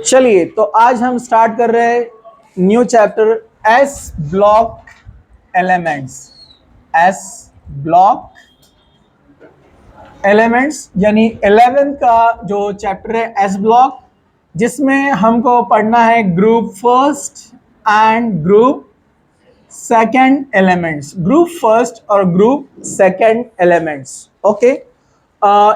चलिए, तो आज हम स्टार्ट कर रहे हैं new chapter S block elements. S block elements यानी 11th का जो चैप्टर है एस ब्लॉक, जिसमें हमको पढ़ना है group first and group second elements. Group first और ग्रुप सेकंड एलिमेंट्स। ओके,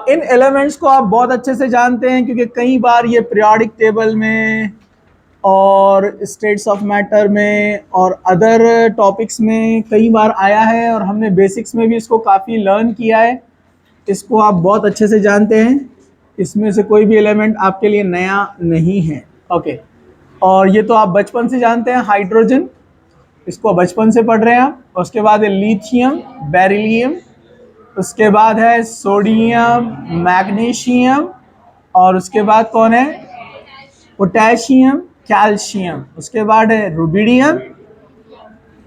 इन एलिमेंट्स को आप बहुत अच्छे से जानते हैं क्योंकि कई बार ये पीरियोडिक टेबल में और स्टेट्स ऑफ मैटर में और अदर टॉपिक्स में कई बार आया है और हमने बेसिक्स में भी इसको काफ़ी लर्न किया है। इसको आप बहुत अच्छे से जानते हैं, इसमें से कोई भी एलिमेंट आपके लिए नया नहीं है। ओके, और ये तो आप बचपन से जानते हैं। हाइड्रोजन, इसको बचपन से पढ़ रहे हैं आप। उसके बाद है लिथियम, बेरिलियम, उसके बाद है सोडियम, मैग्नीशियम, और उसके बाद कौन है, पोटेशियम, कैल्शियम। उसके बाद है रुबिडियम,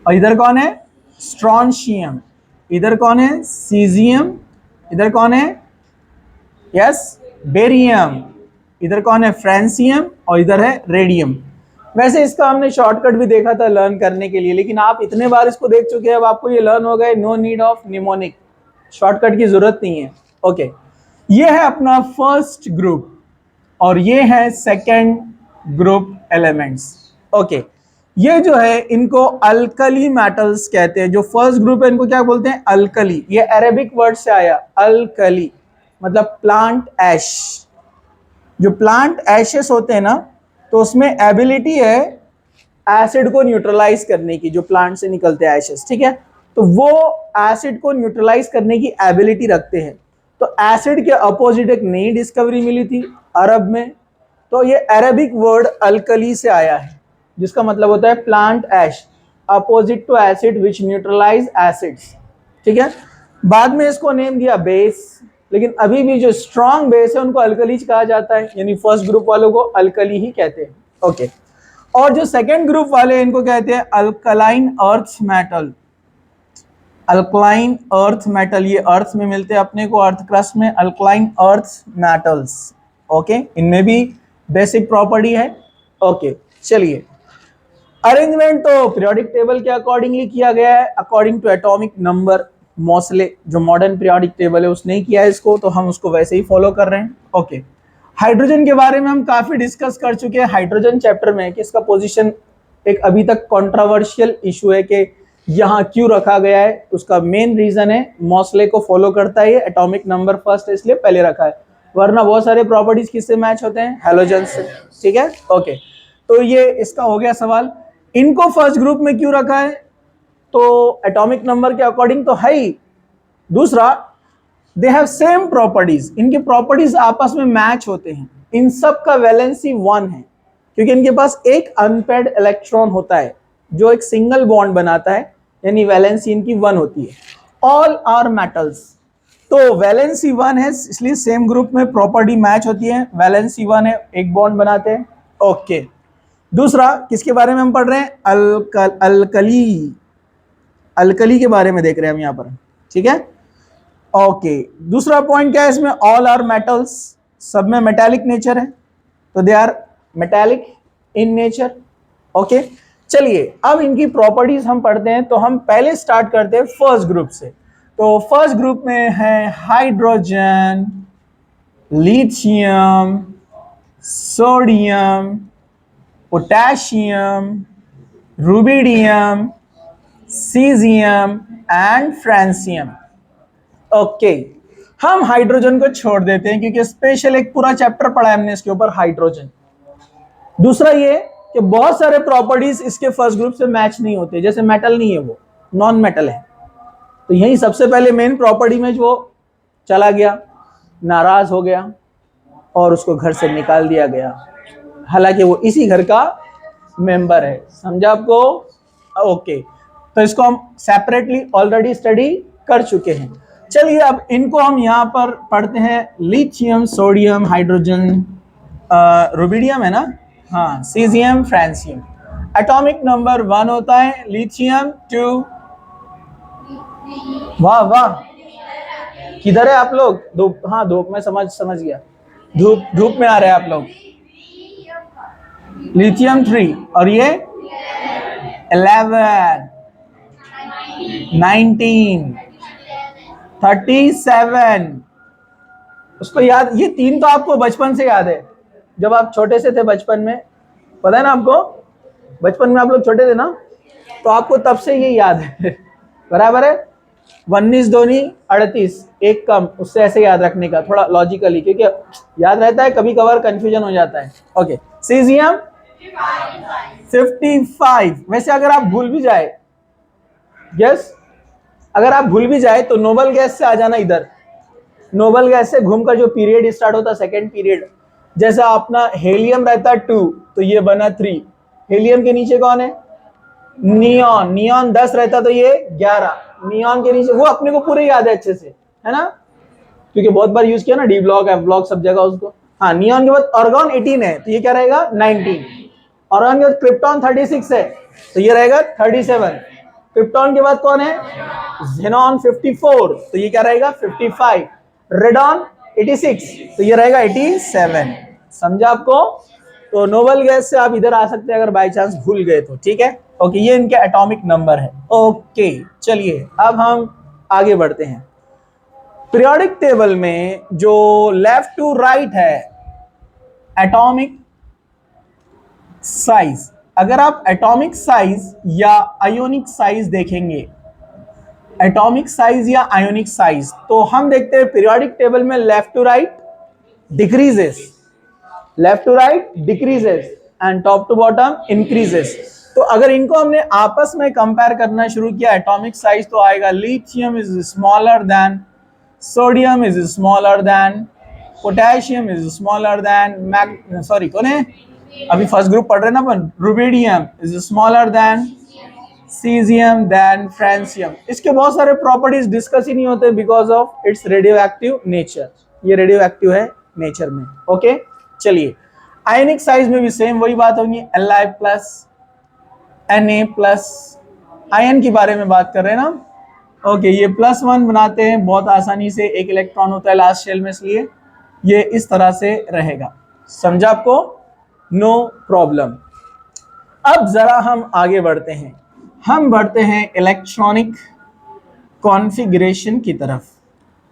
और इधर कौन है, स्ट्रॉन्शियम। इधर कौन है, सीजियम। इधर कौन है, यस, बेरियम। इधर कौन है, फ्रांसियम, और इधर है रेडियम। वैसे इसका हमने शॉर्टकट भी देखा था लर्न करने के लिए, लेकिन आप इतने बार इसको देख चुके हैं, अब आपको ये लर्न हो गए। No need of mnemonic, shortcut की जरूरत नहीं है। ओके, ये है अपना फर्स्ट ग्रुप और ये है सेकंड ग्रुप एलिमेंट्स। ओके, ये जो है इनको अल्कली मेटल्स कहते हैं। जो फर्स्ट ग्रुप है इनको क्या बोलते हैं, अल्कली। ये अरेबिक वर्ड से आया, अल्कली मतलब प्लांट ऐश। जो प्लांट ऐशेस होते हैं ना, तो उसमें एबिलिटी है एसिड को न्यूट्रलाइज करने की, जो प्लांट से निकलते हैं ऐशेस, ठीक है। तो वो एसिड को न्यूट्रलाइज करने की एबिलिटी रखते हैं। तो एसिड के अपोजिट एक नई डिस्कवरी मिली थी अरब में, तो ये अरेबिक वर्ड अल्कली से आया है, जिसका मतलब होता है plant ash, opposite to acid which neutralize acids, ठीक है। बाद में इसको नेम दिया बेस, लेकिन अभी भी जो स्ट्रॉन्ग बेस है उनको अल्कली कहा जाता है, यानी फर्स्ट ग्रुप वालों को अल्कली ही कहते हैं। ओके, और जो सेकेंड ग्रुप वाले हैं इनको कहते हैं alkaline earth metal. Alkaline earth metal, ये अर्थ में मिलते हैं अपने को, अर्थ क्रस्ट में, अल्कलाइन अर्थ मेटल्स। ओके, इनमें भी बेसिक प्रॉपर्टी है। ओके, चलिए, अरेंजमेंट तो पीरियोडिक टेबल के अकॉर्डिंगली किया गया है, according to atomic number. Moseley जो मॉडर्न पीरियोडिक टेबल है उसने ही किया है इसको, तो हम उसको वैसे ही फॉलो कर रहे हैं। ओके, हाइड्रोजन के बारे में हम काफी डिस्कस कर चुके हैं हाइड्रोजन चैप्टर में, कि इसका पोजीशन एक अभी तक कंट्रोवर्शियल इशू है कि यहाँ क्यों रखा गया है। उसका मेन रीजन है मोस्ले को फॉलो करता है, एटॉमिक नंबर फर्स्ट है इसलिए पहले रखा है, वरना बहुत सारे प्रॉपर्टीज किससे मैच होते हैं, हैलोजन से, ठीक है। ओके, तो ये इसका हो गया सवाल। इनको फर्स्ट ग्रुप में क्यों रखा है, तो एटॉमिक नंबर के अकॉर्डिंग तो है ही। दूसरा, दे हैव सेम प्रॉपर्टीज, इनकी प्रॉपर्टीज आपस में मैच होते हैं। इन सब का वैलेंसी 1 है, क्योंकि इनके पास एक अनपेयर्ड इलेक्ट्रॉन होता है जो एक सिंगल बॉन्ड बनाता है, यानी वैलेंसी इनकी 1 होती है। ऑल आर मेटल्स, तो वैलेंसी 1 है इसलिए सेम ग्रुप में प्रॉपर्टी मैच होती है। वैलेंसी 1 है, एक बॉन्ड बनाते हैं। ओके, दूसरा किसके बारे में हम पढ़ रहे हैं, अल्कली। अल्कली के बारे में देख रहे हैं हम यहाँ पर, ठीक है। ओके, दूसरा पॉइंट क्या है इसमें, ऑल आर मेटल्स, सब में मेटालिक नेचर है, तो they are metallic in nature. Okay, चलिए अब इनकी प्रॉपर्टीज हम पढ़ते हैं। तो हम पहले स्टार्ट करते हैं फर्स्ट ग्रुप से। तो फर्स्ट ग्रुप में है hydrogen, lithium, sodium, potassium, rubidium, caesium and francium. Okay, हम हाइड्रोजन को छोड़ देते हैं क्योंकि स्पेशल एक पूरा चैप्टर पढ़ा है हमने इसके ऊपर, हाइड्रोजन। दूसरा ये कि बहुत सारे प्रॉपर्टीज इसके फर्स्ट ग्रुप से मैच नहीं होते, जैसे मेटल नहीं है, वो नॉन मेटल है। तो यही सबसे पहले मेन प्रॉपर्टी में जो चला गया, नाराज हो गया और उसको घर से निकाल दिया गया, हालांकि वो इसी घर का मेंबर है। समझा आपको? ओके, तो इसको हम सेपरेटली ऑलरेडी स्टडी कर चुके हैं। चलिए अब इनको हम यहाँ पर पढ़ते हैं, लिथियम, सोडियम, हाइड्रोजन, रुबिडियम है ना, हाँ, सीजियम, फ्रांसियम। एटॉमिक नंबर 1 होता है, लिथियम 2। वाह वाह, किधर है आप लोग? धूप, हाँ धूप में समझ गया, धूप में आ रहे हैं आप लोग। लिथियम 3 और ये 11, 19, 37। उसको याद, ये 3 तो आपको बचपन से याद है, जब आप छोटे से थे बचपन में, पता है ना आपको, बचपन में आप लोग छोटे थे ना, तो आपको तब से ये याद है। बराबर है। 19 दूनी 38, एक कम, उससे ऐसे याद रखने का थोड़ा लॉजिकली, क्योंकि याद रहता है, कभी कभार कंफ्यूजन हो जाता है। Okay, caesium 55। वैसे अगर आप भूल भी जाए, यस, अगर आप भूल भी जाए तो नोबल गैस से आ जाना इधर। नोबल गैस से घूमकर जो पीरियड स्टार्ट होता है, सेकेंड पीरियड, जैसा अपना हेलियम रहता है 2, तो ये बना 3। हेलियम के नीचे कौन है? नियॉन। नियॉन 10 रहता तो ये 11। नियॉन के नीचे, वो अपने को पूरे याद है अच्छे से, है ना, क्योंकि बहुत बार यूज किया ना, डी ब्लॉक, एफ ब्लॉक, सब जगह उसको। हाँ, नियॉन के बाद ऑर्गन 18 है, तो ये क्या रहेगा? 19। ऑर्गन के बाद क्रिप्टॉन 36 है, तो ये रहेगा 37। क्रिप्टॉन के बाद कौन है? जेनॉन 54, तो ये क्या रहेगा? 55। रेडॉन 86, तो ये रहेगा 87। समझा आपको? तो नोबल गैस से आप इधर आ सकते हैं अगर बाय चांस भूल गए तो, ठीक है। ओके, ये इनके एटॉमिक नंबर है। ओके, चलिए अब हम आगे बढ़ते हैं। पीरियोडिक टेबल में जो लेफ्ट टू राइट है, एटॉमिक साइज, अगर आप एटॉमिक साइज या आयोनिक साइज देखेंगे, एटॉमिक साइज या आयोनिक साइज, तो हम देखते हैं पीरियोडिक टेबल में left to right decreases, left to right decreases and top to bottom increases. तो अगर इनको हमने आपस में कंपेयर करना शुरू किया एटॉमिक साइज, तो आएगा lithium is smaller than, sodium is smaller than, potassium is smaller than, sorry कौन है, अभी फर्स्ट ग्रुप पढ़ रहे ना अपन, rubidium is smaller than caesium than francium. इसके बहुत सारे प्रॉपर्टीज डिस्कस ही नहीं होते because of its radioactive nature, ये रेडियो एक्टिव है नेचर में। ओके, चलिए आयनिक साइज में भी सेम वही बात होगी, Li plus Na plus, ion के बारे में बात कर रहे हैं ना। ओके, ये +1 बनाते हैं बहुत आसानी से, एक इलेक्ट्रॉन होता है लास्ट शेल में, इसलिए ये इस तरह से रहेगा। समझा आपको? No problem. अब जरा हम आगे बढ़ते हैं, हम बढ़ते हैं इलेक्ट्रॉनिक कॉन्फ़िगरेशन की तरफ।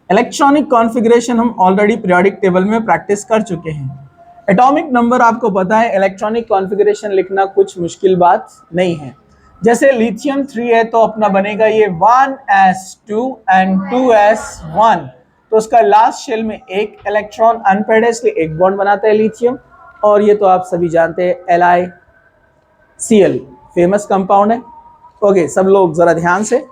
इलेक्ट्रॉनिक कॉन्फ़िगरेशन हम ऑलरेडी पीरियोडिक टेबल में प्रैक्टिस कर चुके हैं। एटॉमिक नंबर आपको पता है, इलेक्ट्रॉनिक कॉन्फ़िगरेशन लिखना कुछ मुश्किल बात नहीं है। जैसे लिथियम 3 है तो अपना बनेगा ये 1s2 एंड 2s1, तो उसका लास्ट शेल में एक इलेक्ट्रॉन अनपेयर्ड है, इसलिए एक बॉन्ड बनाता है लिथियम। और ये तो आप सभी जानते हैं LiCl फेमस कंपाउंड है। ओके, सब लोग जरा ध्यान से,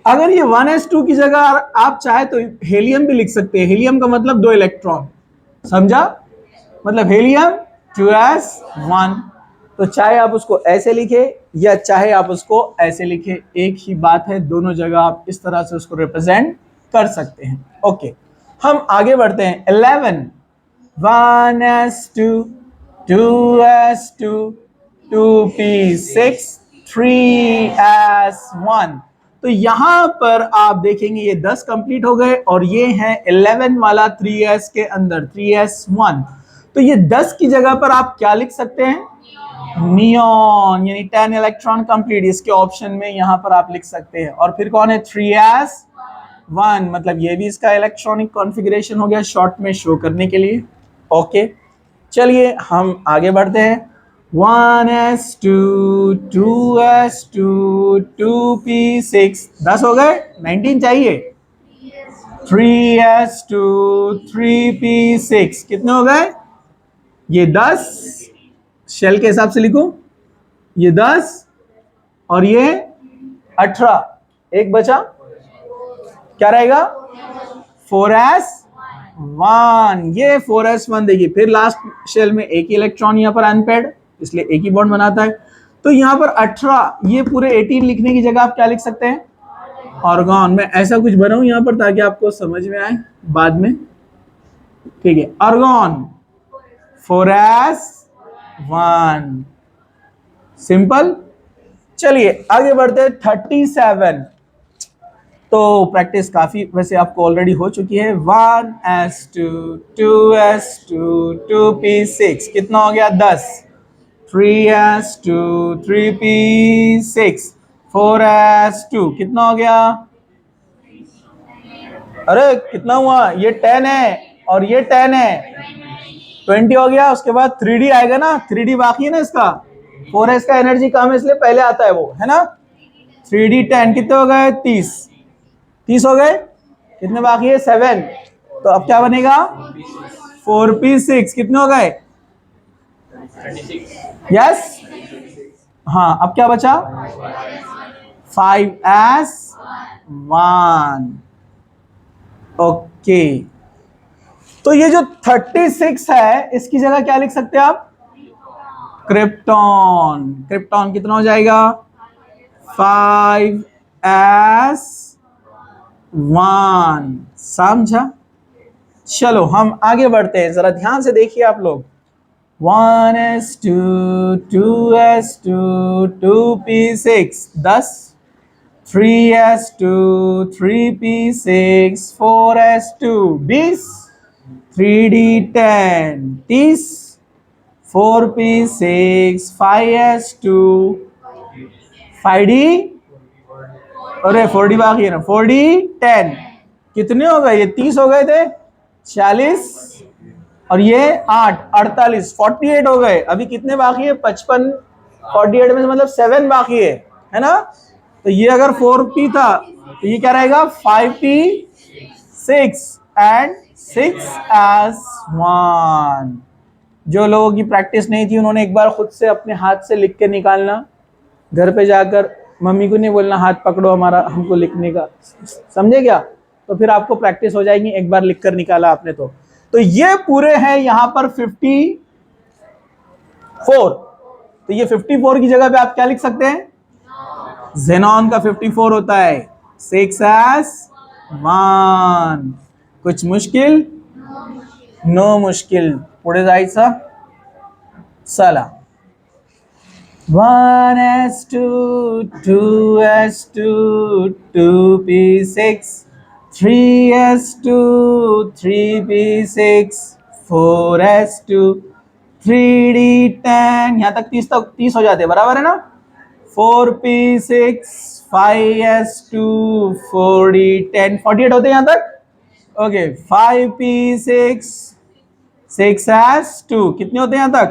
अगर ये 1s2 की जगह आप चाहे तो हेलियम भी लिख सकते हैं। हेलियम का मतलब 2 इलेक्ट्रॉन, समझा, मतलब हेलियम 2s1, तो चाहे आप उसको ऐसे लिखे या चाहे आप उसको ऐसे लिखे, एक ही बात है, दोनों जगह आप इस तरह से उसको रिप्रेजेंट कर सकते हैं। ओके, हम आगे बढ़ते हैं। 11, 1s2, 2s2, 2p6, 3s1। तो यहां पर आप देखेंगे ये 10 कंप्लीट हो गए और ये है 11 वाला 3s के अंदर 3s1। तो ये 10 की जगह पर आप क्या लिख सकते हैं? नियॉन, यानी 10 इलेक्ट्रॉन कंप्लीट, इसके ऑप्शन में यहां पर आप लिख सकते हैं। और फिर कौन है? 3s1, मतलब ये भी इसका इलेक्ट्रॉनिक कॉन्फ़िगरेशन हो गया शॉर्ट में शो करने के लिए। ओके, चलिए हम आगे बढ़ते हैं। 1s2, 2s2, 2p6, 10 हो गए, 19 चाहिए। 3s2, 3p6, कितने हो गए? ये 10 शेल के हिसाब से लिखूं, ये 10 और ये 18, एक बचा, क्या रहेगा? 4s1, ये 4s1 देखिए, फिर लास्ट शेल में एक ही इलेक्ट्रॉन यहाँ पर अनपेयर्ड, इसलिए एक ही बॉन्ड बनाता है। तो यहाँ पर 18, ये पूरे 18 लिखने की जगह आप क्या लिख सकते हैं? ऑर्गन। मैं ऐसा कुछ बनाऊं यहाँ पर ताकि आपको समझ में आए बाद में, ठीक है। Organ 4s1, simple. चलिए आगे बढ़ते हैं। 37, तो प्रैक्टिस काफी वैसे आपको ऑलरेडी हो चुकी है। 1s2, 2s2, 2p6, कितना हो गया? 10। 3s2 3p6 4s2 कितना हो गया? अरे कितना हुआ? ये 10 है और ये 10 है, 20 हो गया। उसके बाद 3d आएगा ना, 3d बाकी है ना इसका, 4s का एनर्जी कम है इसलिए पहले आता है वो, है ना। 3d 10 कितने हो गए? 30 30 हो गए। कितने बाकी है? 7। तो अब क्या बनेगा? 4p6 कितने हो गए? यस। हाँ, अब क्या बचा? 5s1। ओके, तो ये जो 36 है इसकी जगह क्या लिख सकते हैं आप? क्रिप्टॉन। क्रिप्टॉन कितना हो जाएगा? 5s1। समझा? चलो हम आगे बढ़ते हैं, जरा ध्यान से देखिए आप लोग। 1s2 2s2 2p6 10, 3s2 3p6 4s2 20, 3d 10 30, 4p6 5s2 5d, अरे 4d बाकी है ना, 4d 10 कितने हो गए? ये 30 हो गए थे, 40 और ये 8 48 48 हो गए। अभी कितने बाकी है? 55। 48 में से मतलब 7 बाकी है ना। तो ये अगर 4p था तो ये क्या रहेगा? 5p6 and 6s1। जो लोगों की प्रैक्टिस नहीं थी उन्होंने एक बार खुद से अपने हाथ से लिख के निकालना, घर पे जाकर मम्मी को नहीं बोलना हाथ पकड़ो हमारा, हमको लिखने का, समझे क्या? तो फिर आपको प्रैक्टिस हो जाएगी, एक बार लिख कर निकाला आपने तो ये पूरे हैं यहां पर 54। तो ये 54 की जगह पे आप क्या लिख सकते हैं? जेनॉन का 54 होता है 6s1। कुछ मुश्किल? नो मुश्किल। पुढे जायचं, चला। 1s2 2s2 2p6 3s2 3p6 4s2 3d 10, यहां तक 30 हो जाते हैं, बराबर है ना। 4p6 5s2 4d 10 48 होते हैं यहां तक। ओके, 5p6 6s2 कितने होते हैं यहां तक?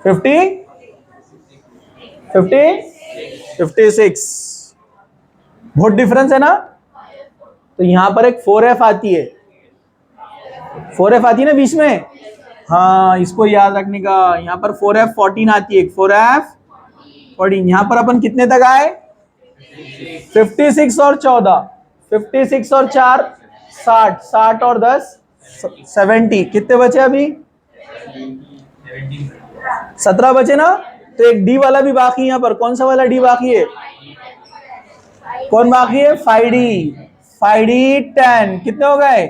50 56। बहुत डिफरेंस है ना। तो यहां पर एक 4f आती है, 4f आती है ना बीच में। हाँ, इसको याद रखने का। यहां पर 4f 14 आती है, 4f 14। यहां पर अपन कितने तक आए? 56 और 14, 56 और 4 60, 60 और 10 70। कितने बचे अभी? 17 बचे ना। तो एक डी वाला भी बाकी है यहां पर। कौन सा वाला डी बाकी है? कौन बाकी है? 5d 5d 10 कितने हो गए?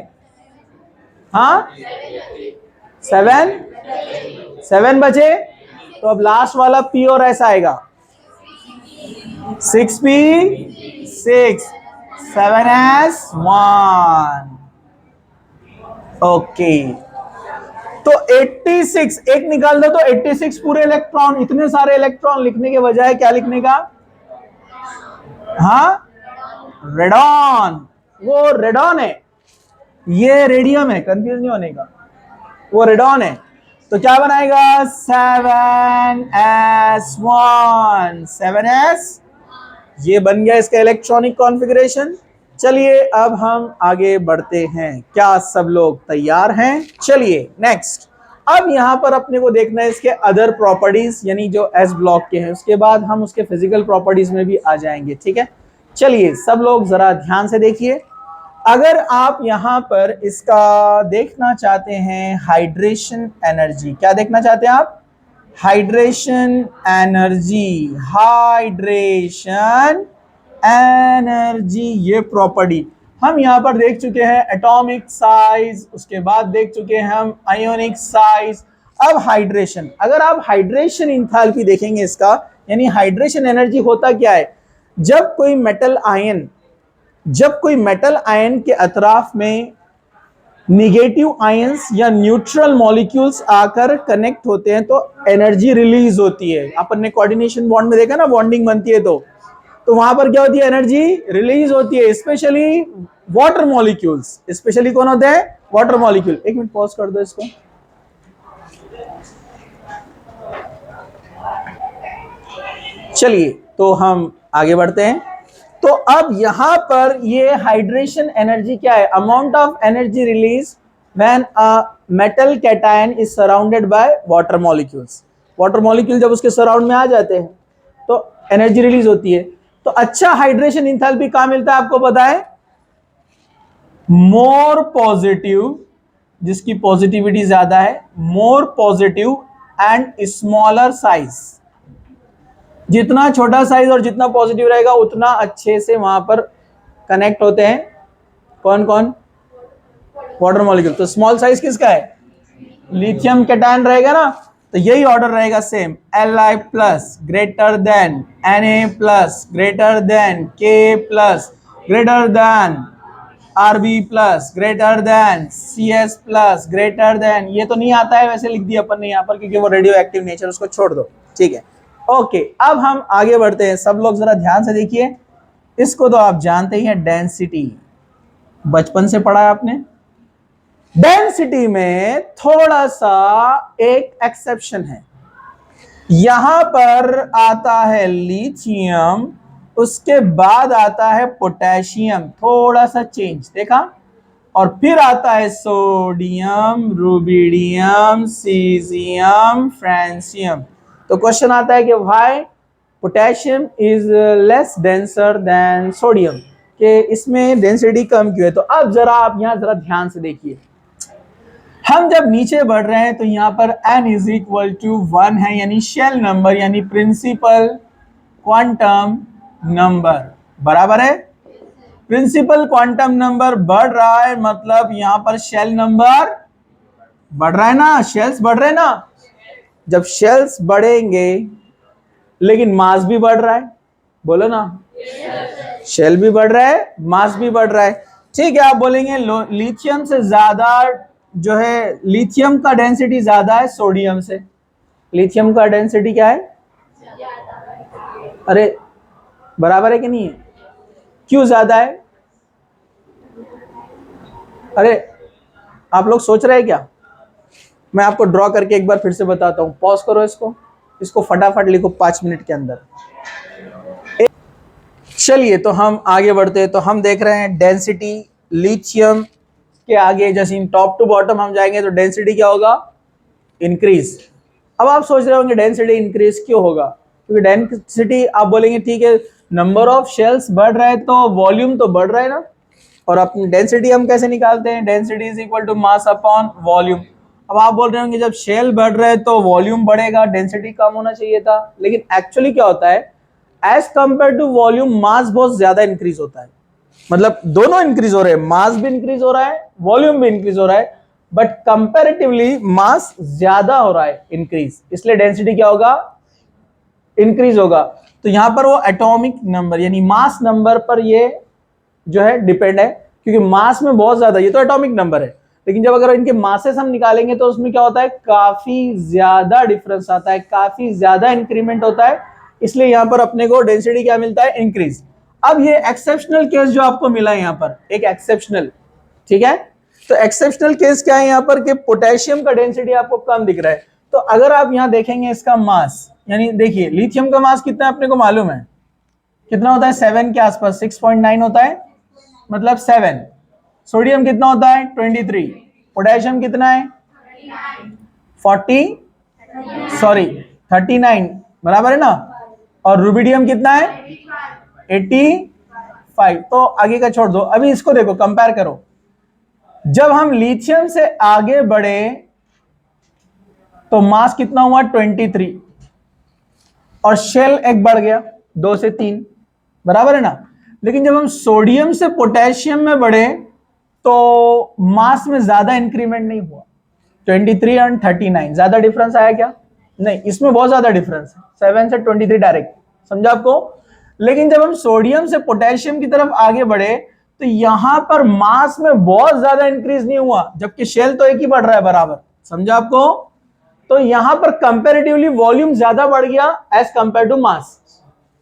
हाँ, 7 बचे। तो अब लास्ट वाला पी और एस आएगा, 6p6 7s1। ओके, तो 86 एक निकाल दो तो 86 पूरे इलेक्ट्रॉन। इतने सारे इलेक्ट्रॉन लिखने के बजाय क्या लिखने का? हाँ, रेडॉन। वो रेडॉन है, ये रेडियम है, कंफ्यूज नहीं होने का। वो रेडॉन है। तो क्या बनाएगा? 7s1 7s, ये बन गया इसका इलेक्ट्रॉनिक कॉन्फ़िगरेशन। चलिए अब हम आगे बढ़ते हैं। क्या सब लोग तैयार हैं? चलिए नेक्स्ट। अब यहां पर अपने को देखना है इसके अदर प्रॉपर्टीज, यानी जो एस ब्लॉक के हैं। उसके बाद हम उसके फिजिकल प्रॉपर्टीज में भी आ जाएंगे, ठीक है। चलिए सब लोग जरा ध्यान से देखिए। अगर आप यहां पर इसका देखना चाहते हैं हाइड्रेशन एनर्जी, क्या देखना चाहते हैं आप? हाइड्रेशन एनर्जी, हाइड्रेशन एनर्जी, ये प्रॉपर्टी हम यहां पर देख चुके हैं। एटॉमिक साइज, उसके बाद देख चुके हैं हम आयोनिक साइज। अब हाइड्रेशन, अगर आप हाइड्रेशन इंथैल्पी देखेंगे इसका, यानी हाइड्रेशन एनर्जी होता क्या है? जब कोई मेटल आयन के अतराफ में निगेटिव आयंस या न्यूट्रल मॉलिक्यूल्स आकर कनेक्ट होते हैं तो एनर्जी रिलीज होती है। अपन ने कोऑर्डिनेशन बॉन्ड में देखा ना, बॉन्डिंग बनती है तो वहां पर क्या होती है, एनर्जी रिलीज होती है, स्पेशली वाटर मॉलिक्यूल्स। स्पेशली कौन होते हैं, वाटर मॉलिक्यूल। एक मिनट पॉज कर दो इसको। चलिए तो हम आगे बढ़ते हैं। तो अब यहां पर ये हाइड्रेशन एनर्जी क्या है, amount of energy release when a metal cation is surrounded by water molecules. Water molecule जब उसके सराउंड में आ जाते हैं तो एनर्जी रिलीज होती है। तो अच्छा हाइड्रेशन इंथैल्पी कहां मिलता है आपको पता है, मोर पॉजिटिव, जिसकी पॉजिटिविटी ज्यादा है, more positive and smaller size. जितना छोटा साइज और जितना पॉजिटिव रहेगा उतना अच्छे से वहां पर कनेक्ट होते हैं कौन कौन, वाटर मॉलिक्यूल। तो स्मॉल साइज किसका है, लिथियम कैटायन रहेगा ना। तो यही ऑर्डर रहेगा same, Li plus greater than Na plus greater than K plus greater than Rb plus greater than Cs plus greater than. ये तो नहीं आता है, वैसे लिख दिया अपन ने यहाँ पर क्योंकि वो रेडियो एक्टिव नेचर, उसको छोड़ दो, ठीक है। ओके, अब हम आगे बढ़ते हैं। सब लोग जरा ध्यान से देखिए, इसको तो आप जानते ही हैं, डेंसिटी, बचपन से पढ़ा है आपने। डेंसिटी में थोड़ा सा एक एक्सेप्शन है, यहां पर आता है लिथियम, उसके बाद आता है पोटेशियम, थोड़ा सा चेंज देखा, और फिर आता है सोडियम, रुबिडियम, सीजियम, फ्रांसियम। तो क्वेश्चन आता है कि why potassium is less denser then sodium, कि इसमें डेंसिटी कम क्यों है। तो अब जरा आप यहां जरा ध्यान से देखिए, हम जब नीचे बढ़ रहे हैं तो यहां पर n इज इक्वल टू 1 है, यानी शेल नंबर, यानी प्रिंसिपल क्वांटम नंबर, बराबर है। प्रिंसिपल क्वांटम नंबर बढ़ रहा है, मतलब यहां पर शेल नंबर बढ़ रहा है ना, शेल्स बढ़ रहे हैं ना। जब शेल्स बढ़ेंगे लेकिन मास भी बढ़ रहा है, बोलो ना, शेल भी बढ़ रहा है, मास भी बढ़ रहा है, ठीक है। आप बोलेंगे लिथियम से ज्यादा जो है, लिथियम का डेंसिटी ज्यादा है सोडियम से। लिथियम का डेंसिटी क्या है, अरे बराबर है कि नहीं है, क्यों ज्यादा है, अरे आप लोग सोच रहे हैं क्या, मैं आपको ड्रॉ करके एक बार फिर से बताता हूं। पॉज करो इसको फटाफट लिखो 5 मिनट के अंदर। चलिए तो हम आगे बढ़ते हैं। तो हम देख रहे हैं डेंसिटी लिथियम के आगे, जैसे टॉप टू बॉटम हम जाएंगे तो डेंसिटी क्या होगा, इंक्रीज। अब आप सोच रहे होंगे डेंसिटी इंक्रीज क्यों होगा, क्योंकि डेंसिटी आप बोलेंगे ठीक है, नंबर ऑफ शेल्स बढ़ रहा है तो वॉल्यूम तो बढ़ रहा है ना। और अपनी डेंसिटी हम कैसे निकालते हैं, density is equal to mass upon volume. अब आप बोल रहे होंगे जब शेल बढ़ रहा है तो वॉल्यूम बढ़ेगा, डेंसिटी कम होना चाहिए था, लेकिन एक्चुअली क्या होता है, as compare to volume mass बहुत ज्यादा इंक्रीज होता है। मतलब दोनों इंक्रीज हो रहे हैं, मास भी इंक्रीज हो रहा है, वॉल्यूम भी इंक्रीज हो रहा है, बट कंपैरेटिवली मास ज्यादा हो रहा है इंक्रीज, इसलिए डेंसिटी क्या होगा, इंक्रीज होगा। तो यहां पर वो एटॉमिक नंबर यानी मास नंबर पर ये जो है डिपेंड है, क्योंकि मास में बहुत ज्यादा, ये तो एटॉमिक नंबर है, लेकिन जब अगर इनके मासेस हम निकालेंगे तो उसमें क्या होता है, काफी ज्यादा डिफरेंस आता है, काफी ज्यादा इंक्रीमेंट होता है, इसलिए यहां पर अपने को डेंसिटी क्या मिलता है, इंक्रीज। अब ये एक्सेप्शनल केस जो आपको मिला है यहां पर, एक एक्सेप्शनल, ठीक है। तो एक्सेप्शनल केस क्या है यहां पर, कि पोटेशियम का डेंसिटी आपको कम दिख रहा है। तो अगर आप यहां देखेंगे इसका मास, यानी देखिए लिथियम का मास कितना है अपने को मालूम है, कितना होता है, 7 के आसपास, 6.9 होता है, मतलब 7। सोडियम कितना होता है, 23। पोटेशियम कितना है, 39, बराबर है ना। और रुबिडियम कितना है, 85। तो आगे का छोड़ दो, अभी इसको देखो, कंपेयर करो। जब हम लिथियम से आगे बढ़े तो मास कितना हुआ, 23, और शेल एक बढ़ गया 2 से 3, बराबर है ना। लेकिन जब हम सोडियम से पोटेशियम में बढ़े तो मास में ज्यादा इंक्रीमेंट नहीं हुआ, 23 एंड 39, ज्यादा डिफरेंस आया क्या, नहीं, इसमें बहुत ज्यादा डिफरेंस है, 7 से 23 डायरेक्ट, समझा आपको। लेकिन जब हम सोडियम से पोटेशियम की तरफ आगे बढ़े तो यहां पर मास में बहुत ज्यादा इंक्रीज नहीं हुआ, जबकि शेल तो एक ही बढ़ रहा है बराबर। समझा आपको? तो यहां पर कंपैरेटिवली वॉल्यूम ज्यादा बढ़ गया as compare to mass.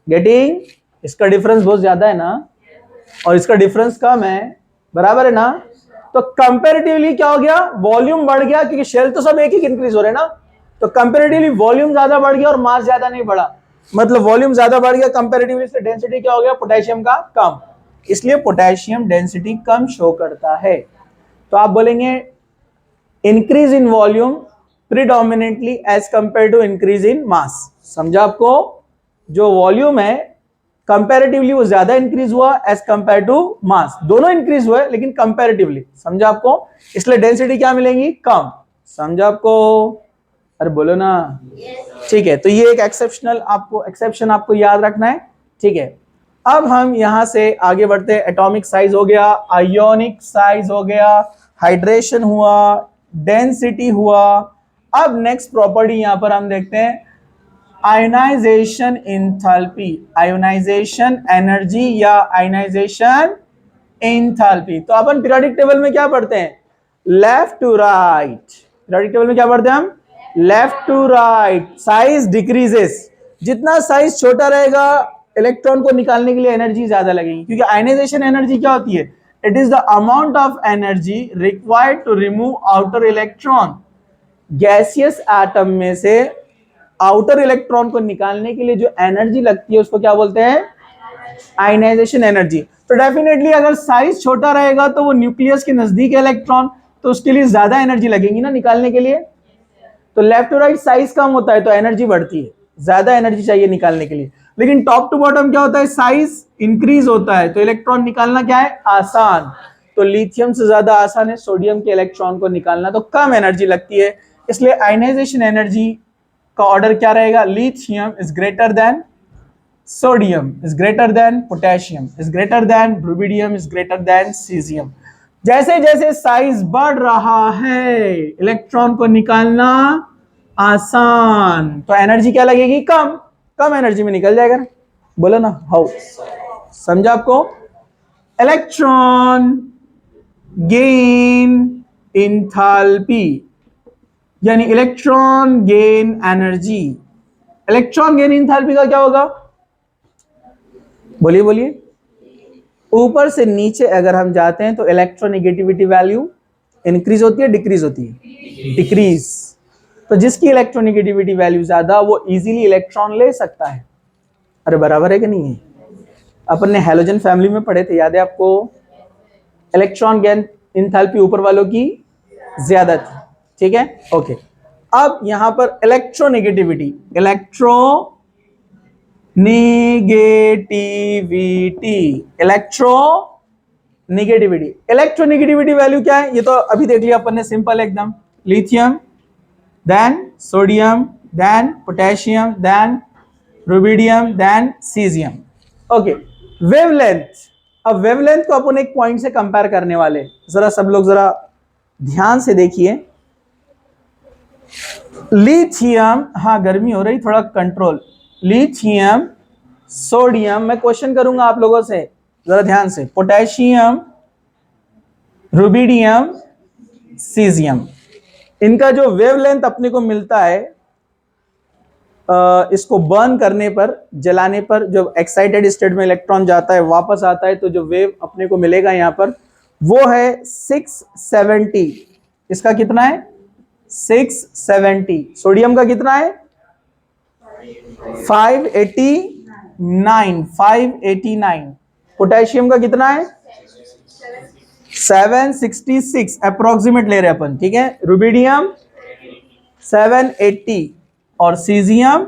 Getting? इसका डिफरेंस बहुत ज्यादा है ना, और इसका डिफरेंस कम है, बराबर है ना? तो कंपैरेटिवली क्या हो गया, वॉल्यूम बढ़ गया, क्योंकि शेल तो सब एक ही इंक्रीज हो रहे हैं ना। तो कंपैरेटिवली वॉल्यूम ज्यादा बढ़ गया और मास ज्यादा नहीं बढ़ा, मतलब वॉल्यूम ज्यादा बढ़ गया कंपैरेटिवली, इसलिए डेंसिटी क्या हो गया पोटेशियम का कम, इसलिए पोटेशियम डेंसिटी कम शो करता है। तो आप बोलेंगे increase in volume predominantly as compare to increase in mass. समझा आपको? जो वॉल्यूम है कंपैरेटिवली वो ज्यादा इंक्रीज हुआ एज कंपेयर टू मास, दोनों इंक्रीज हुए लेकिन कंपैरेटिवली। समझा आपको? इसलिए डेंसिटी क्या मिलेंगी, कम। समझा आपको? अरे बोलो ना। ठीक है, तो ये एक एक्सेप्शन आपको याद रखना है। ठीक है, अब हम यहां से आगे बढ़ते हैं। एटॉमिक साइज हो गया, आयोनिक साइज हो गया, हाइड्रेशन हुआ, डेंसिटी हुआ। अब नेक्स्ट प्रॉपर्टी यहां पर हम देखते हैं आयोनाइजेशन एंथैल्पी, आयोनाइजेशन एनर्जी या आयोनाइजेशन एंथैल्पी। तो अपन पीरियोडिक टेबल में क्या पढ़ते हैं, left to right. Periodic table में क्या पढ़ते हैं हम, left to right. Size decreases, जितना साइज छोटा रहेगा इलेक्ट्रॉन को निकालने के लिए एनर्जी ज्यादा लगेगी, क्योंकि आयनाइजेशन एनर्जी क्या होती है, it is the amount of energy required to remove outer electron. Gaseous atom में से आउटर इलेक्ट्रॉन को निकालने के लिए जो एनर्जी लगती है उसको क्या बोलते हैं, आयनाइजेशन एनर्जी। तो डेफिनेटली अगर साइज छोटा रहेगा तो वो न्यूक्लियस के नजदीक है इलेक्ट्रॉन, तो उसके लिए ज्यादा एनर्जी लगेगी ना निकालने के लिए। तो लेफ्ट टू राइट साइज कम होता है तो एनर्जी बढ़ती है, ज्यादा एनर्जी चाहिए निकालने के लिए। लेकिन टॉप टू बॉटम क्या होता है, साइज इंक्रीज होता है तो इलेक्ट्रॉन निकालना क्या है, आसान। तो लिथियम से ज्यादा आसान है सोडियम के इलेक्ट्रॉन को निकालना, तो कम एनर्जी लगती है। इसलिए आयनाइजेशन एनर्जी का ऑर्डर क्या रहेगा, lithium is greater than sodium, is greater than potassium, is greater than rubidium, is greater than caesium. जैसे जैसे साइज बढ़ रहा है इलेक्ट्रॉन को निकालना आसान, तो एनर्जी क्या लगेगी, कम। कम एनर्जी में निकल जाएगा। बोलो ना हाउ। समझा आपको? इलेक्ट्रॉन गेन इंथैल्पी, यानी electron gain energy. Electron gain enthalpy का क्या होगा, बोलिए बोलिए। ऊपर से नीचे अगर हम जाते हैं तो इलेक्ट्रोनेगेटिविटी वैल्यू इंक्रीज होती है डिक्रीज होती है, डिक्रीज। तो जिसकी इलेक्ट्रोनेगेटिविटी वैल्यू ज्यादा वो इजीली इलेक्ट्रॉन ले सकता है। अरे बराबर है कि नहीं है? अपन ने हैलोजन फैमिली में पढ़े थे, याद है आपको? इलेक्ट्रॉन गेन इंथैल्पी ऊपर वालों की ज्यादा थी, ठीक है, ओके। अब यहां पर इलेक्ट्रोनेगेटिविटी, इलेक्ट्रोनेगेटिविटी वैल्यू क्या है, ये तो अभी देख लिया अपन ने, सिंपल एकदम। Lithium, then sodium, then potassium, then rubidium, then caesium. Okay, wavelength. अब वेवलेंथ को अपन एक पॉइंट से कंपेयर करने वाले, जरा सब लोग जरा ध्यान से देखिए। लिथियम, हाँ गर्मी हो रही, थोड़ा कंट्रोल। लिथियम, सोडियम, मैं क्वेश्चन करूंगा आप लोगों से, जरा ध्यान से। पोटेशियम, रुबिडियम, सीजियम, इनका जो वेवलेंथ अपने को मिलता है, इसको बर्न करने पर, जलाने पर, जब एक्साइटेड स्टेट में इलेक्ट्रॉन जाता है वापस आता है, तो जो वेव अपने को मिलेगा यहां पर वो है 670। इसका कितना है, 670। सोडियम का कितना है, 589। पोटेशियम का कितना है, 766 अप्रोक्सीमेट ले रहे अपन, ठीक है। रुबिडियम 780 और सीजियम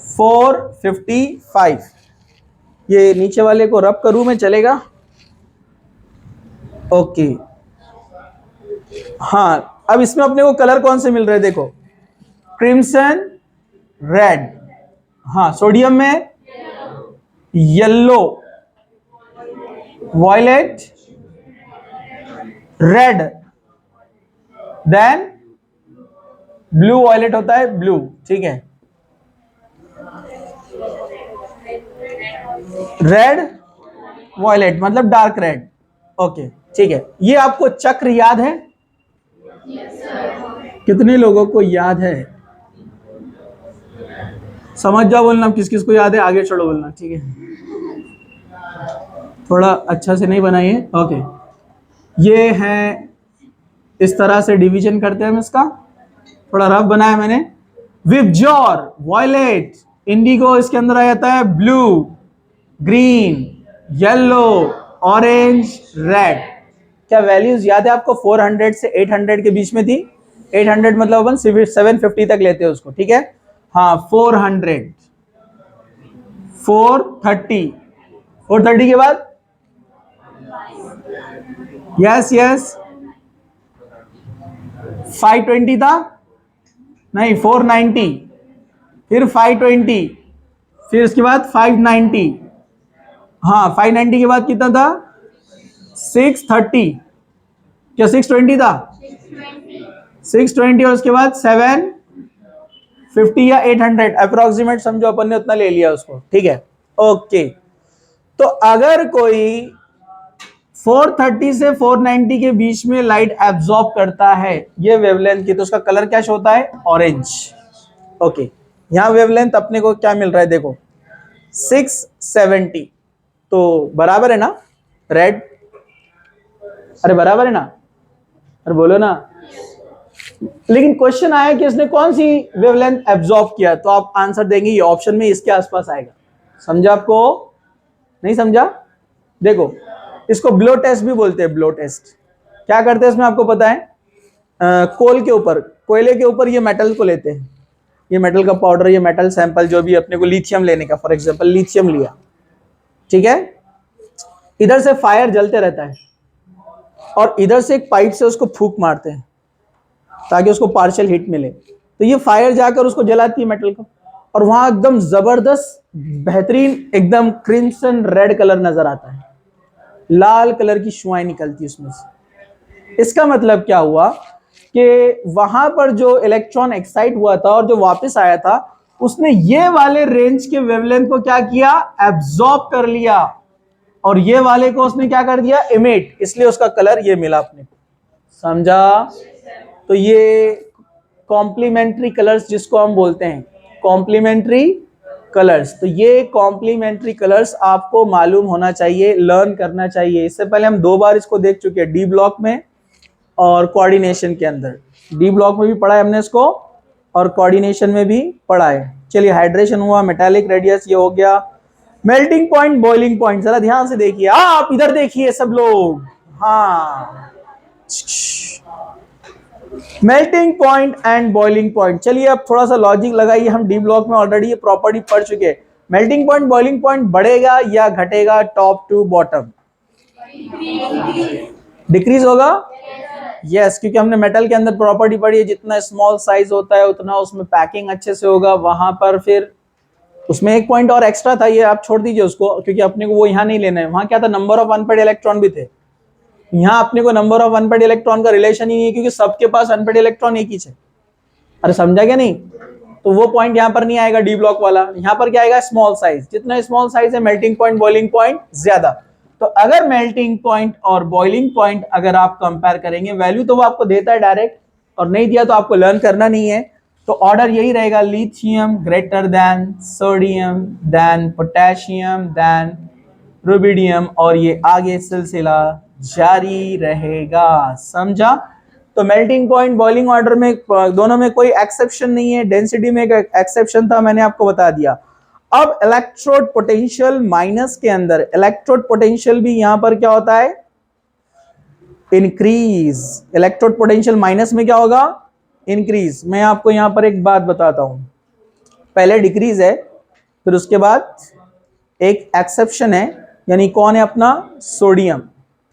455। ये नीचे वाले को रब करूं मैं, चलेगा? ओके, हाँ। अब इसमें अपने को कलर कौन से मिल रहे हैं, देखो, क्रिम्सन, रेड, हाँ। सोडियम में yellow, violet, red, then blue, violet होता है ब्लू, ठीक है। रेड, वॉयलेट मतलब डार्क रेड। ओके ठीक है, ये आपको चक्र याद है? कितने लोगों को याद है? समझ जाओ बोलना, किस किस को याद है आगे चढ़ो बोलना, ठीक है? थोड़ा अच्छा से नहीं बनाइए। ओके, ये है, इस तरह से डिवीजन करते हैं हम इसका, थोड़ा रफ बनाया मैंने। विबज्योर, वॉयलेट, इंडिगो इसके अंदर आ जाता है, blue, green, yellow, orange, red. क्या वैल्यूज याद है आपको? 400 से 800 के बीच में थी। 800 मतलब अपन 750 तक लेते हैं उसको, ठीक है? हाँ, 400, 430, 430 के बाद यस यस 520 था, नहीं 490, फिर 520, फिर उसके बाद 590, हाँ 590 के बाद कितना था? 630, क्या 620 था? 620 और उसके बाद 750 या 800 अप्रोक्सीमेट समझो, अपन ने उतना ले लिया उसको, ठीक है? ओके, तो अगर कोई 430 से 490 के बीच में लाइट एब्जॉर्ब करता है ये वेवलेंथ की, तो उसका कलर क्या होता है? ऑरेंज। ओके, यहां वेवलेंथ अपने को क्या मिल रहा है देखो, 670, तो बराबर है ना रेड? अरे बराबर है ना? अरे बोलो ना। लेकिन क्वेश्चन आया कि इसने कौन सी वेवलेंथ एब्जॉर्ब किया, तो आप आंसर देंगे ये ऑप्शन में इसके आसपास आएगा। समझा आपको? नहीं समझा? देखो, इसको ब्लो टेस्ट भी बोलते हैं। ब्लो टेस्ट क्या करते हैं इसमें आपको पता है? कोल के ऊपर, कोयले के ऊपर ये मेटल को लेते हैं, ये मेटल का पाउडर, ये मेटल सैंपल, जो भी अपने को लिथियम लेने का, फॉर एग्जांपल लिथियम लिया, ठीक है? इधर से फायर जलते रहता है और इधर से एक पाइप से उसको फूंक मारते हैं ताकि उसको पार्शियल हीट मिले, तो ये फायर जाकर उसको जलाती है मेटल को, और वहां एकदम जबरदस्त बेहतरीन एकदम क्रिम्सन रेड कलर नजर आता है, लाल कलर की शुआएं निकलती है उसमें से। इसका मतलब क्या हुआ कि वहां पर जो इलेक्ट्रॉन एक्साइट हुआ था और जो वापस आया था, उसने ये वाले रेंज के वेवलेंथ को क्या किया? एब्जॉर्ब कर लिया, और ये वाले को उसने क्या कर दिया? इमिट, इसलिए उसका कलर ये मिला अपने को। समझा? तो ये कॉम्प्लीमेंट्री कलर्स जिसको हम बोलते हैं, कॉम्प्लीमेंट्री कलर्स, तो ये कॉम्प्लीमेंट्री कलर्स आपको मालूम होना चाहिए, लर्न करना चाहिए। इससे पहले हम 2 बार इसको देख चुके हैं, डी ब्लॉक में और कोऑर्डिनेशन के अंदर। डी ब्लॉक में भी पढ़ा है हमने इसको और कोऑर्डिनेशन में भी पढ़ा है। चलिए, हाइड्रेशन हुआ, मेटालिक रेडियस ये हो गया। मेल्टिंग पॉइंट, बॉइलिंग पॉइंट, जरा ध्यान से देखिए, आप इधर देखिए सब लोग, हाँ, melting point and boiling point. चलिए अब थोड़ा सा लॉजिक लगाइए, हम डी ब्लॉक में ऑलरेडी ये प्रॉपर्टी पढ़ चुके हैं। मेल्टिंग पॉइंट, बॉइलिंग पॉइंट बढ़ेगा या घटेगा टॉप टू बॉटम? डिक्रीज होगा। यस, क्योंकि हमने मेटल के अंदर प्रॉपर्टी पढ़ी है, जितना स्मॉल साइज होता है उतना उसमें पैकिंग अच्छे से होगा। वहां पर फिर उसमें एक पॉइंट और एक्स्ट्रा था, ये आप छोड़ दीजिए उसको, क्योंकि अपने को वो यहाँ नहीं लेना है। वहां क्या था? नंबर ऑफ अनपेड इलेक्ट्रॉन भी थे। यहाँ अपने को नंबर ऑफ अनपेड इलेक्ट्रॉन का रिलेशन ही नहीं है, क्योंकि सबके पास अनपेड इलेक्ट्रॉन एक ही है। अरे समझा क्या नहीं? तो वो पॉइंट यहाँ पर नहीं आएगा डी ब्लॉक वाला। यहाँ पर क्या आएगा? Small size. जितना स्मॉल साइज है मेल्टिंग पॉइंट, बॉइलिंग पॉइंट ज्यादा। तो अगर मेल्टिंग पॉइंट और बॉइलिंग पॉइंट अगर आप कंपेयर करेंगे, वैल्यू तो वो आपको देता है डायरेक्ट, और नहीं दिया तो आपको लर्न करना नहीं है। तो ऑर्डर यही रहेगा, lithium greater than sodium then potassium then rubidium, और ये आगे सिलसिला जारी रहेगा। समझा? तो मेल्टिंग पॉइंट, बॉइलिंग ऑर्डर में दोनों में कोई एक्सेप्शन नहीं है। डेंसिटी में एक एक्सेप्शन था, मैंने आपको बता दिया। अब इलेक्ट्रोड पोटेंशियल माइनस के अंदर, इलेक्ट्रोड पोटेंशियल भी यहां पर क्या होता है? इंक्रीज। इलेक्ट्रोड पोटेंशियल माइनस में क्या होगा? इंक्रीज। मैं आपको यहां पर एक बात बताता हूं, पहले डिक्रीज है, फिर उसके बाद एक एक्सेप्शन है, यानी कौन है? अपना सोडियम।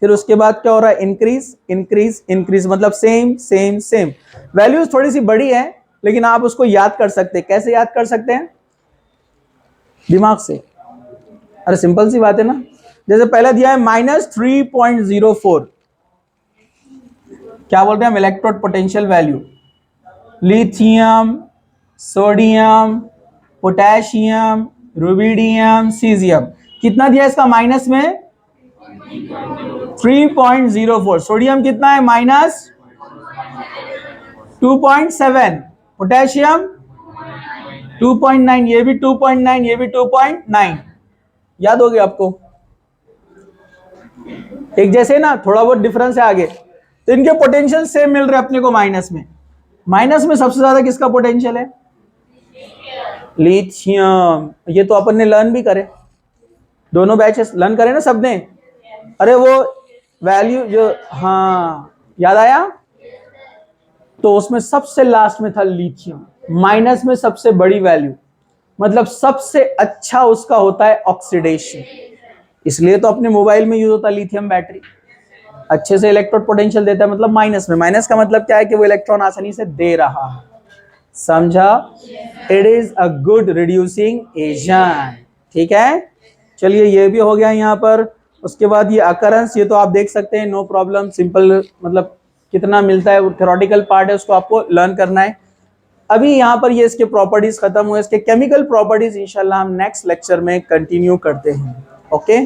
फिर उसके बाद क्या हो रहा है? इंक्रीज इंक्रीज इंक्रीज, मतलब सेम सेम सेम। वैल्यूज थोड़ी सी बड़ी है, लेकिन आप उसको याद कर सकते हैं। कैसे याद कर सकते हैं? दिमाग से। अरे सिंपल सी बात है ना। जैसे पहले दिया है -3.04, क्या बोलते हैं हम? Electrode potential value. Lithium, sodium, potassium, rubidium, caesium, कितना दिया इसका माइनस में? 3.04। सोडियम कितना है? -2.7। पोटेशियम 2.9, ये भी 2.9, ये भी 2.9। याद हो गया आपको? एक जैसे ना, थोड़ा बहुत डिफरेंस है आगे। तो इनके पोटेंशियल सेम मिल रहे अपने को माइनस में। माइनस में सबसे ज्यादा किसका पोटेंशियल है? लिथियम। ये तो अपन ने लर्न भी करे, दोनों बैचेस लर्न करे ना सबने। अरे वो वैल्यू जो, हाँ याद आया? तो उसमें सबसे लास्ट में था लिथियम, माइनस में सबसे बड़ी वैल्यू, मतलब सबसे अच्छा उसका होता है ऑक्सीडेशन। इसलिए तो अपने मोबाइल में यूज होता है लिथियम बैटरी, अच्छे से इलेक्ट्रोड पोटेंशियल देता है, मतलब माइनस में। माइनस का मतलब क्या है? कि वो इलेक्ट्रॉन आसानी से दे रहा है। समझा? It is a good reducing agent. ठीक है, चलिए ये भी हो गया यहाँ पर। उसके बाद ये अकरेंस, ये तो आप देख सकते हैं, नो प्रॉब्लम, सिंपल, मतलब कितना मिलता है वो थ्योरेटिकल पार्ट है, उसको आपको लर्न करना है। अभी यहाँ पर ये इसके प्रॉपर्टीज खत्म हुए, इसके केमिकल प्रॉपर्टीज इंशाल्लाह हम नेक्स्ट लेक्चर में कंटिन्यू करते हैं। ओके।